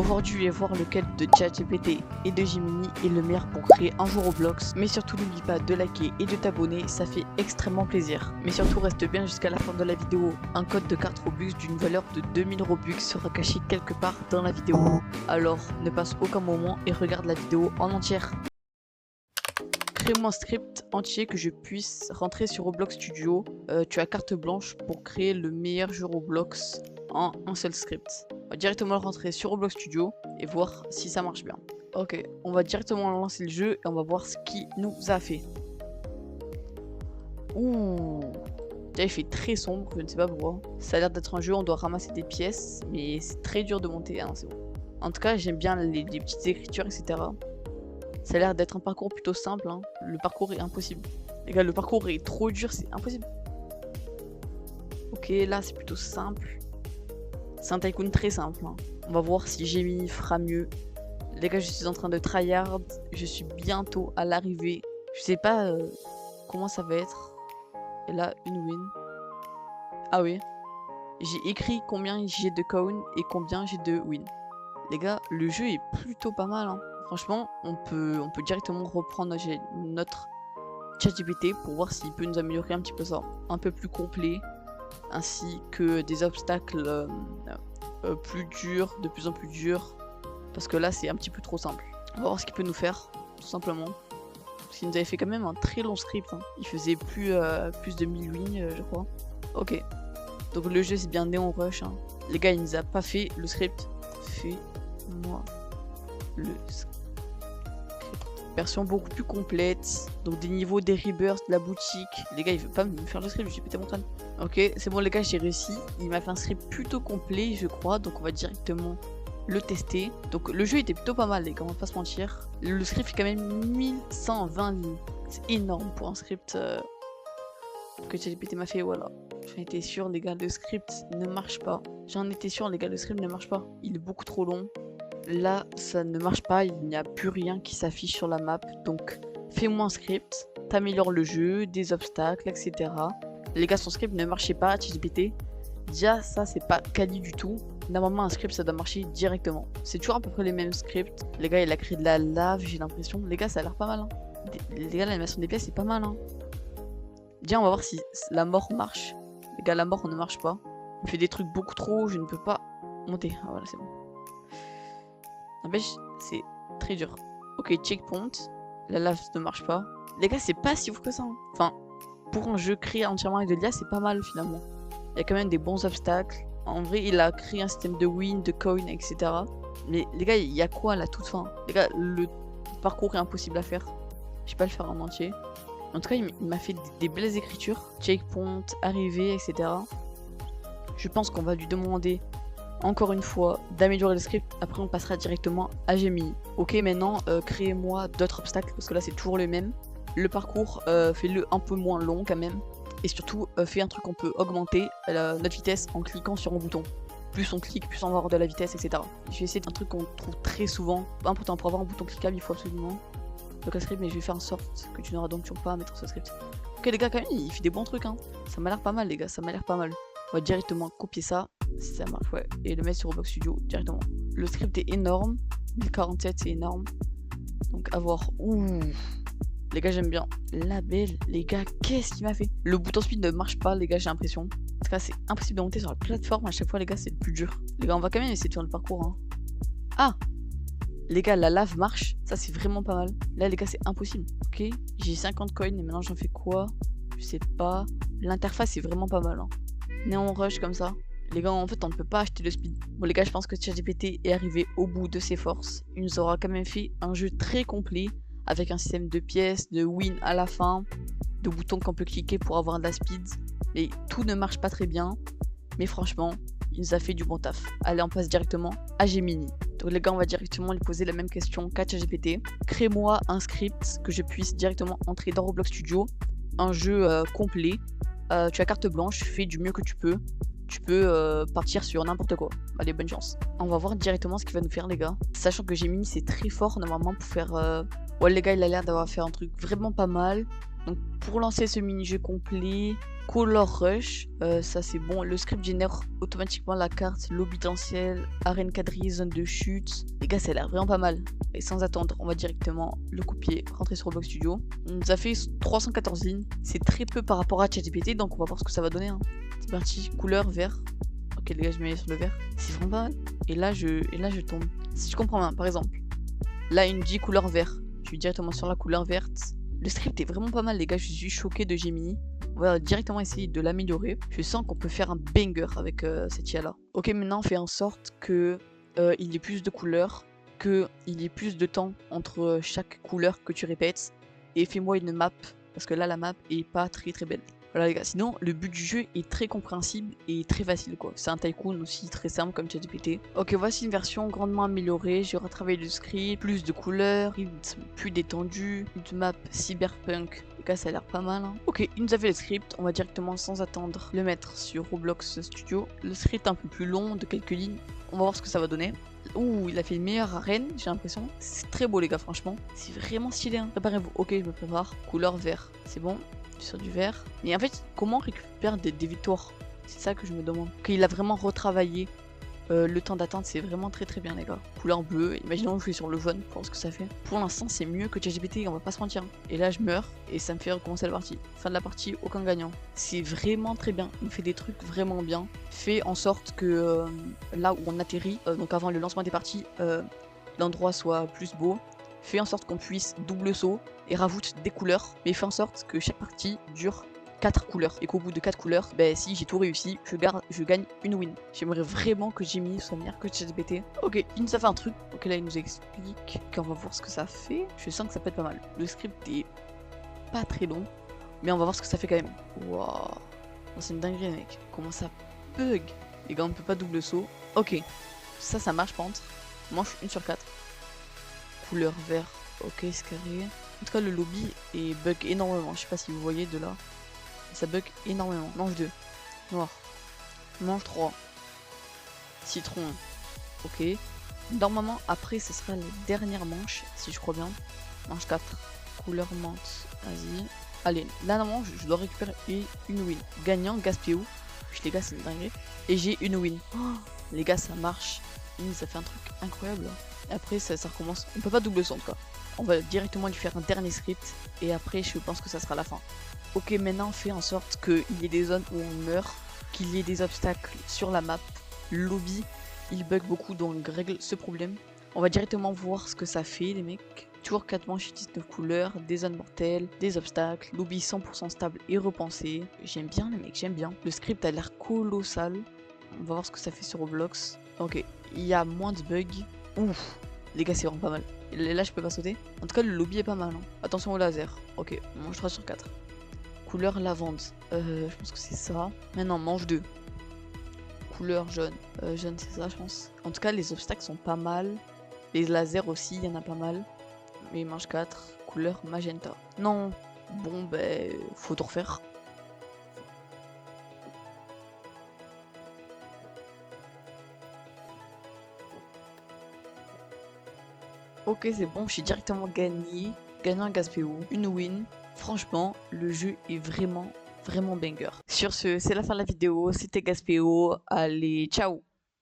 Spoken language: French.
Aujourd'hui, je vais voir lequel de ChatGPT et de Gemini est le meilleur pour créer un jeu Roblox. Mais surtout, n'oublie pas de liker et de t'abonner, ça fait extrêmement plaisir. Mais surtout, reste bien jusqu'à la fin de la vidéo. Un code de carte Robux d'une valeur de 2000 Robux sera caché quelque part dans la vidéo. Alors, ne passe aucun moment et regarde la vidéo en entière. Crée-moi un script entier que je puisse rentrer sur Roblox Studio. Tu as carte blanche pour créer le meilleur jeu Roblox en un seul script. On va directement le rentrer sur Roblox Studio et voir si ça marche bien. Ok, on va directement lancer le jeu et on va voir ce qu'il nous a fait. Ouh, déjà il fait très sombre, je ne sais pas pourquoi. Ça a l'air d'être un jeu, on doit ramasser des pièces, mais c'est très dur de monter. Ah non, c'est bon. En tout cas, j'aime bien les petites écritures, etc. Ça a l'air d'être un parcours plutôt simple, hein. Le parcours est impossible. Les gars, le parcours est trop dur, c'est impossible. Ok, là c'est plutôt simple. C'est un tycoon très simple, hein. On va voir si Gemini fera mieux. Les gars, je suis en train de tryhard. Je suis bientôt à l'arrivée. Je sais pas comment ça va être. Et là, une win. Ah oui. J'ai écrit combien j'ai de coin et combien j'ai de win. Les gars, le jeu est plutôt pas mal, hein. Franchement, on peut directement reprendre notre ChatGPT pour voir s'il peut nous améliorer un petit peu ça. Un peu plus complet, ainsi que des obstacles plus durs, de plus en plus durs. Parce que là, c'est un petit peu trop simple. On va voir ce qu'il peut nous faire, tout simplement. Parce qu'il nous avait fait quand même un très long script, hein. Il faisait plus de 1000 lignes, je crois. Ok. Donc le jeu, c'est bien Neon Rush, hein. Les gars, il nous a pas fait le script. Fais-moi le script. Version beaucoup plus complète, donc des niveaux, des rebirths, de la boutique. Les gars, il veut pas me faire le script, j'ai pété mon crâne. Ok, c'est bon les gars, j'ai réussi. Il m'a fait un script plutôt complet, je crois, donc on va directement le tester. Donc le jeu était plutôt pas mal les gars, on va pas se mentir. Le script fait quand même 1120 lignes. C'est énorme pour un script que ChatGPT m'a fait, voilà. J'en étais sûr les gars, le script ne marche pas. J'en étais sûr les gars, le script ne marche pas. Il est beaucoup trop long. Là, ça ne marche pas, il n'y a plus rien qui s'affiche sur la map. Donc, fais-moi un script, t'améliores le jeu, des obstacles, etc. Les gars, son script ne marchait pas, ChatGPT. Déjà, ça, c'est pas quali du tout. Normalement, un script, ça doit marcher directement. C'est toujours à peu près les mêmes scripts. Les gars, il a créé de la lave, j'ai l'impression. Les gars, ça a l'air pas mal, hein. Les gars, l'animation des pièces, c'est pas mal, hein. Déjà, on va voir si la mort marche. Les gars, la mort ne marche pas. Il fait des trucs beaucoup trop hauts, je ne peux pas monter. Ah, voilà, c'est bon. N'empêche, c'est très dur. Ok, checkpoint. La lave ne marche pas. Les gars, c'est pas si ouf que ça, hein. Enfin, pour un jeu créé entièrement avec de l'IA, c'est pas mal finalement. Il y a quand même des bons obstacles. En vrai, il a créé un système de win, de coin, etc. Mais les gars, il y a quoi à la toute fin? Les gars, le parcours est impossible à faire. Je vais pas le faire en entier. En tout cas, il m'a fait des belles écritures. Checkpoint, arrivée, etc. Je pense qu'on va lui demander encore une fois d'améliorer le script. Après on passera directement à Gemini. Ok, maintenant créez-moi d'autres obstacles parce que là c'est toujours le même. Le parcours, fais-le un peu moins long quand même. Et surtout fais un truc qu'on peut augmenter notre vitesse en cliquant sur un bouton. Plus on clique, plus on va avoir de la vitesse, etc. Je vais essayer d'un truc qu'on trouve très souvent. Important, pour avoir un bouton cliquable il faut absolument donc un script, mais je vais faire en sorte que tu n'auras donc toujours pas à mettre ce script. Ok les gars, quand même il fait des bons trucs, hein. Ça m'a l'air pas mal les gars, ça m'a l'air pas mal. On va directement copier ça, si ça marche, ouais, et le mettre sur Roblox Studio directement. Le script est énorme, 1047 c'est énorme. Donc à voir. Ouh, les gars j'aime bien. La belle, les gars, qu'est-ce qu'il m'a fait? Le bouton speed ne marche pas les gars, j'ai l'impression. En tout cas c'est impossible de monter sur la plateforme à chaque fois les gars, c'est le plus dur. Les gars on va quand même essayer de faire le parcours, hein. Ah, les gars la lave marche, ça c'est vraiment pas mal. Là les gars c'est impossible. Ok, j'ai 50 coins et maintenant j'en fais quoi? Je sais pas. L'interface est vraiment pas mal, hein. Neon Rush comme ça. Les gars, en fait, on ne peut pas acheter le speed. Bon, les gars, je pense que ChatGPT est arrivé au bout de ses forces. Il nous aura quand même fait un jeu très complet avec un système de pièces, de win à la fin, de boutons qu'on peut cliquer pour avoir de la speed. Et tout ne marche pas très bien. Mais franchement, il nous a fait du bon taf. Allez, on passe directement à Gemini. Donc, les gars, on va directement lui poser la même question qu'à ChatGPT. Crée-moi un script que je puisse directement entrer dans Roblox Studio. Un jeu complet. Tu as carte blanche, fais du mieux que tu peux. Tu peux partir sur n'importe quoi. Allez, bonne chance. On va voir directement ce qu'il va nous faire les gars. Sachant que Gemini c'est très fort normalement pour faire... Ouais les gars, il a l'air d'avoir fait un truc vraiment pas mal. Donc pour lancer ce mini-jeu complet, Color Rush, ça c'est bon. Le script génère automatiquement la carte, lobby potentiel, arène quadrille, zone de chute. Les gars, ça a l'air vraiment pas mal. Et sans attendre, on va directement le copier, rentrer sur Roblox Studio. On nous a fait 314 lignes. C'est très peu par rapport à ChatGPT, donc on va voir ce que ça va donner. Hein. C'est parti, couleur vert. Ok les gars, je mets sur le vert. C'est vraiment pas mal. Et là, je tombe. Si je comprends bien, par exemple, là, il me dit couleur vert. Je suis directement sur la couleur verte. Le script est vraiment pas mal, les gars. Je suis choqué de Gemini. On va directement essayer de l'améliorer. Je sens qu'on peut faire un banger avec cette IA là. Ok, maintenant, on fait en sorte que il y ait plus de couleurs, qu'il y ait plus de temps entre chaque couleur que tu répètes. Et fais-moi une map, parce que là, la map est pas très très belle. Voilà les gars, sinon le but du jeu est très compréhensible et très facile quoi. C'est un tycoon aussi très simple comme ChatGPT. Ok, voici une version grandement améliorée. J'ai retravaillé le script, plus de couleurs, rythme plus détendu, une map cyberpunk. Les gars, ça a l'air pas mal. Hein. Ok, il nous a fait le script. On va directement sans attendre le mettre sur Roblox Studio. Le script un peu plus long de quelques lignes. On va voir ce que ça va donner. Ouh, il a fait une meilleure arène, j'ai l'impression. C'est très beau les gars, franchement. C'est vraiment stylé. Hein. Préparez-vous. Ok, je me prépare. Couleur vert, c'est bon. Sur du vert. Mais en fait, comment on récupère des victoires? C'est ça que je me demande. Qu'il a vraiment retravaillé le temps d'attente, c'est vraiment très très bien les gars. Couleur bleue, imaginons que je suis sur le jaune pour voir ce que ça fait. Pour l'instant, c'est mieux que ChatGPT, on va pas se mentir. Et là, je meurs et ça me fait recommencer la partie. Fin de la partie, aucun gagnant. C'est vraiment très bien. Il fait des trucs vraiment bien. Fait en sorte que là où on atterrit, donc avant le lancement des parties, l'endroit soit plus beau. Fait en sorte qu'on puisse double saut et rajoute des couleurs, mais fait en sorte que chaque partie dure 4 couleurs et qu'au bout de 4 couleurs, ben, si j'ai tout réussi, je gagne une win. J'aimerais vraiment que Jimmy soit meilleur que ChatGPT. Ok, il nous a fait un truc. Ok, là il nous explique qu'on va voir ce que ça fait. Je sens que ça peut être pas mal. Le script est pas très long, mais on va voir ce que ça fait quand même. Waouh, c'est une dinguerie mec. Comment ça bug? Les gars, on ne peut pas double saut. Ok, ça marche par contre. Manche 1 sur 4. Couleur vert, ok, c'est carré. En tout cas, le lobby est bug énormément. Je sais pas si vous voyez de là. Ça bug énormément. Manche 2, noir. Manche 3, citron, ok. Normalement, après, ce sera la dernière manche, si je crois bien. Manche 4, couleur menthe, vas-y. Allez, là, normalement, je dois récupérer une win. Gagnant, gaspillou. Les gars, c'est une dinguerie. Et j'ai une win. Oh, les gars, ça marche. Ça fait un truc incroyable. Après, ça recommence. On peut pas double saut en tout cas. On va directement lui faire un dernier script. Et après, je pense que ça sera la fin. Ok, maintenant, on fait en sorte qu'il y ait des zones où on meurt. Qu'il y ait des obstacles sur la map. Le lobby, il bug beaucoup, donc règle ce problème. On va directement voir ce que ça fait, les mecs. Toujours 4 manches 19 couleurs, des zones mortelles, des obstacles, lobby 100% stable et repensé. J'aime bien les mecs, j'aime bien. Le script a l'air colossal. On va voir ce que ça fait sur Roblox. Ok, il y a moins de bugs. Ouf, les gars, c'est vraiment pas mal. Et là, je peux pas sauter. En tout cas, le lobby est pas mal. Hein. Attention au laser. Ok, manche 3 sur 4. Couleur lavande. Je pense que c'est ça. Maintenant, manche 2. Couleur jaune. Jaune, c'est ça, je pense. En tout cas, les obstacles sont pas mal. Les lasers aussi, il y en a pas mal. Mais manche 4, couleur magenta. Non. Bon, ben, faut tout refaire. Ok, c'est bon, j'ai directement gagné. Gagnant un Gaspéo, une win. Franchement, le jeu est vraiment banger. Sur ce, c'est la fin de la vidéo. C'était Gaspéo. Allez, ciao!